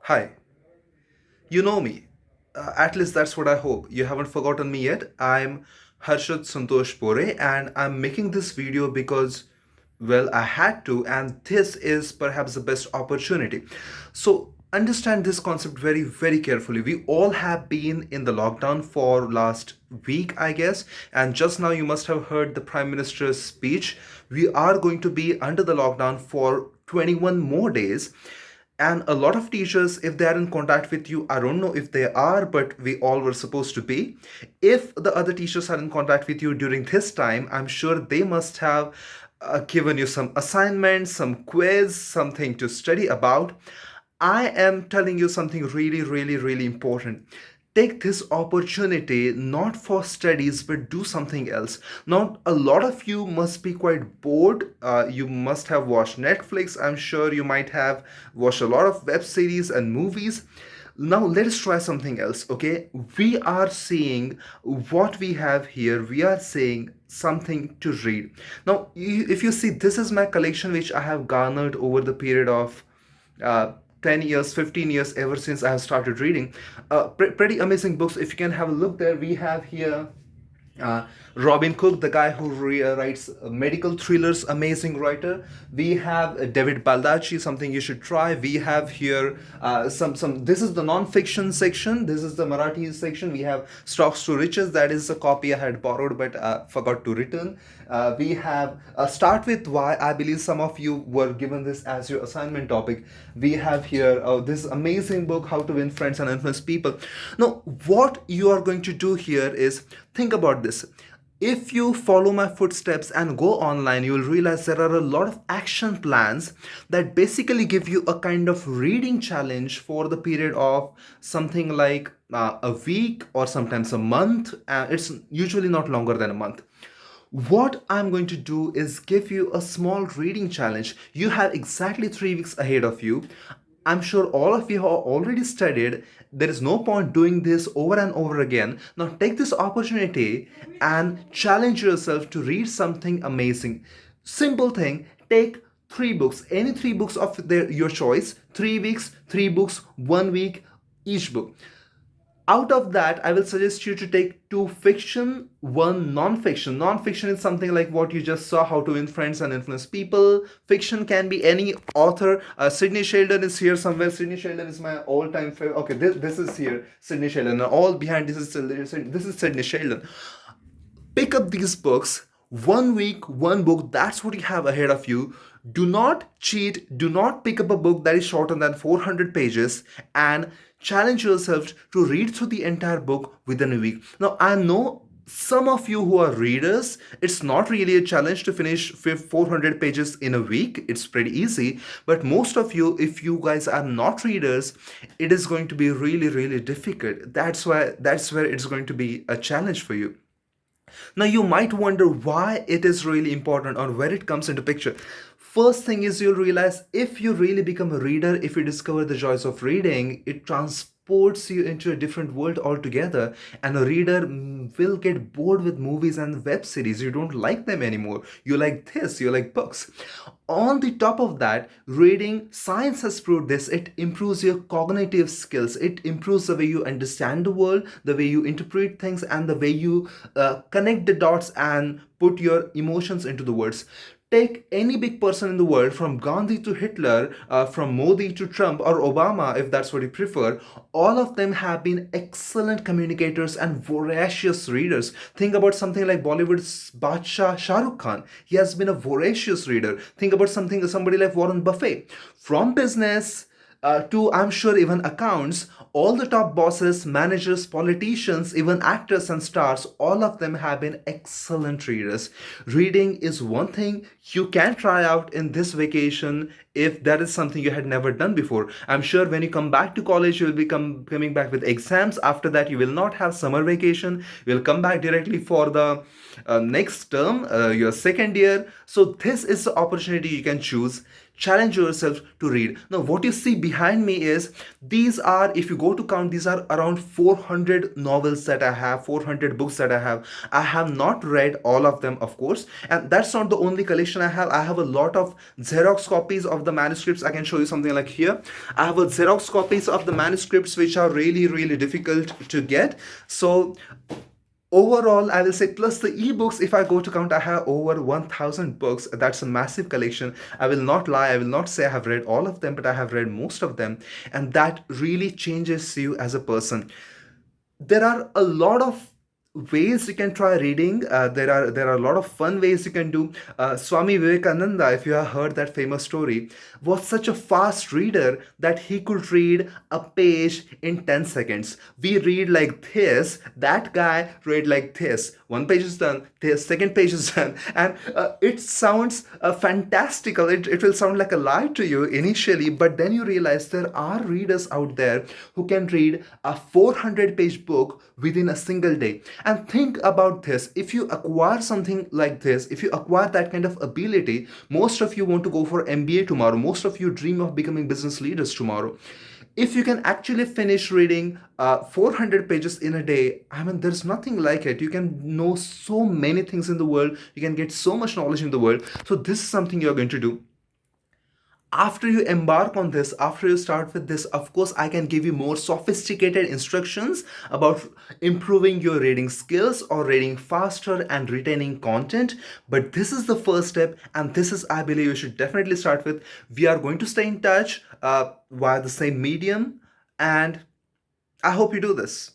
Hi, you know me. At least that's what I hope. You haven't forgotten me yet. I'm Harshad Santosh Pore and I'm making this video because, well, I had to, and this is perhaps the best opportunity. So, understand this concept very, very carefully. We all have been in the lockdown for last week, I guess, and just now you must have heard the Prime Minister's speech. We are going to be under the lockdown for 21 more days, and a lot of teachers, if they are in contact with you, I don't know if they are, but we all were supposed to be. If the other teachers are in contact with you during this time, I'm sure they must have given you some assignments, some quiz, something to study about. I am telling you something really, really, really important. Take this opportunity not for studies but do something else. Now, a lot of you must be quite bored. You must have watched Netflix. I'm sure you might have watched a lot of web series and movies. Now, let us try something else, okay? We are seeing what we have here. We are seeing something to read. Now, if you see, this is my collection which I have garnered over the period of uh, 10 years, 15 years, ever since I have started reading. Pretty amazing books. If you can have a look there, we have here uh, Robin Cook, the guy who writes medical thrillers, amazing writer. We have David Baldacci, something you should try. We have here some. This is the non-fiction section. This is the Marathi section. We have Stocks to Riches. That is a copy I had borrowed but forgot to return. We have Start with Why. I believe some of you were given this as your assignment topic. We have here this amazing book, How to Win Friends and Influence People. Now, what you are going to do here is think about this. If you follow my footsteps and go online, you will realize there are a lot of action plans that basically give you a kind of reading challenge for the period of something like a week or sometimes a month. It's usually not longer than a month. What I'm going to do is give you a small reading challenge. You have exactly 3 weeks ahead of you. I'm sure all of you have already studied. There is no point doing this over and over again. Now take this opportunity and challenge yourself to read something amazing. Simple thing, take 3 books, any 3 books of your choice, 3 weeks, 3 books, 1 week, each book. Out of that, I will suggest you to take two fiction, one non-fiction. Non-fiction is something like what you just saw, How to Win Friends and Influence People. Fiction can be any author. Sidney Sheldon is here somewhere. Sidney Sheldon is my all-time favorite. Okay, this is here, Sidney Sheldon. And all behind this is Sidney Sheldon. Pick up these books. 1 week, one book. That's what you have ahead of you. Do not cheat. Do not pick up a book that is shorter than 400 pages and challenge yourself to read through the entire book within a week. Now, I know some of you who are readers, it's not really a challenge to finish 400 pages in a week. It's pretty easy. But most of you, if you guys are not readers, it is going to be really, really difficult. That's where it's going to be a challenge for you. Now you might wonder why it is really important or where it comes into picture. First thing is you'll realize if you really become a reader, if you discover the joys of reading, it transports you into a different world altogether. And a reader will get bored with movies and web series. You don't like them anymore. You like this, you like books. On the top of that, reading, science has proved this, it improves your cognitive skills. It improves the way you understand the world, the way you interpret things, and the way you connect the dots and put your emotions into the words. Take any big person in the world, from Gandhi to Hitler, from Modi to Trump or Obama, if that's what you prefer. All of them have been excellent communicators and voracious readers. Think about something like Bollywood's Badshah Shah Rukh Khan. He has been a voracious reader. Think about somebody like Warren Buffett. From business to, I'm sure, even accounts, all the top bosses, managers, politicians, even actors and stars, all of them have been excellent readers. Reading is one thing you can try out in this vacation if that is something you had never done before. I'm sure when you come back to college, you will be coming back with exams. After that, you will not have summer vacation. You will come back directly for the next term, your second year. So this is the opportunity you can choose. challenge yourself to read. Now what you see behind me is, these are, if you go to count, these are around 400 novels that I have, 400 books that I have. I have not read all of them, of course, and that's not the only collection I have. I have a lot of Xerox copies of the manuscripts. I can show you something like here. I have a Xerox copies of the manuscripts, which are really, really difficult to get. So overall, I will say, plus the ebooks, if I go to count, I have over 1000 books. That's a massive collection. I will not lie, I will not say I have read all of them, but I have read most of them, and that really changes you as a person. There are a lot of ways you can try reading. There are a lot of fun ways you can do. Swami Vivekananda, if you have heard that famous story, was such a fast reader that he could read a page in 10 seconds. We read like this, that guy read like this. One page is done, the second page is done, and it sounds fantastical. It will sound like a lie to you initially, but then you realize there are readers out there who can read a 400-page book within a single day. And think about this, if you acquire something like this, if you acquire that kind of ability, most of you want to go for MBA tomorrow, most of you dream of becoming business leaders tomorrow. If you can actually finish reading 400 pages in a day, I mean, there's nothing like it. You can know so many things in the world, you can get so much knowledge in the world. So this is something you're going to do. After you embark on this, after you start with this, of course, I can give you more sophisticated instructions about improving your reading skills or reading faster and retaining content. But this is the first step, and this is, I believe, you should definitely start with. We are going to stay in touch via the same medium, and I hope you do this.